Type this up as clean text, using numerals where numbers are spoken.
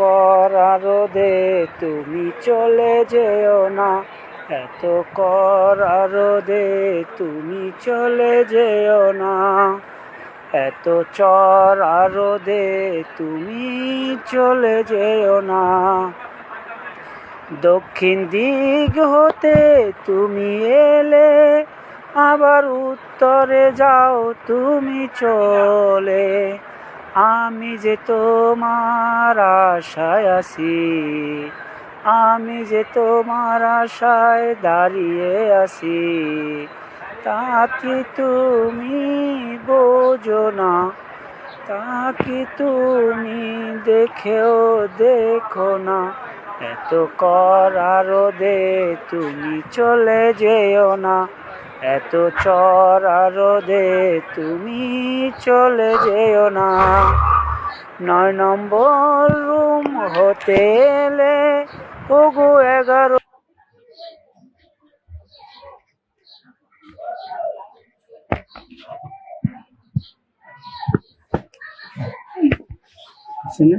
করা রোদে তুমি চলে যেও না, এত করা রোদে তুমি চলে যেও না, এত চড়া রোদে তুমি চলে যেও না। দক্ষিণ দিক হতে তুমি এলে, আবার উত্তরে যাও তুমি চলে, আমি যে তোমার আশায় আছি, আমি যে তোমার আশায় দাঁড়িয়ে আছি, তা কি তুমি বোঝো না, তা কি তুমি দেখেও দেখো না, এত কড়া রোদে তুমি চলে যেও না, এত চড়া রোদে তুমি চলে যেও না। 9 নম্বর রুম হতে এলে, ওগো 11 আছে না?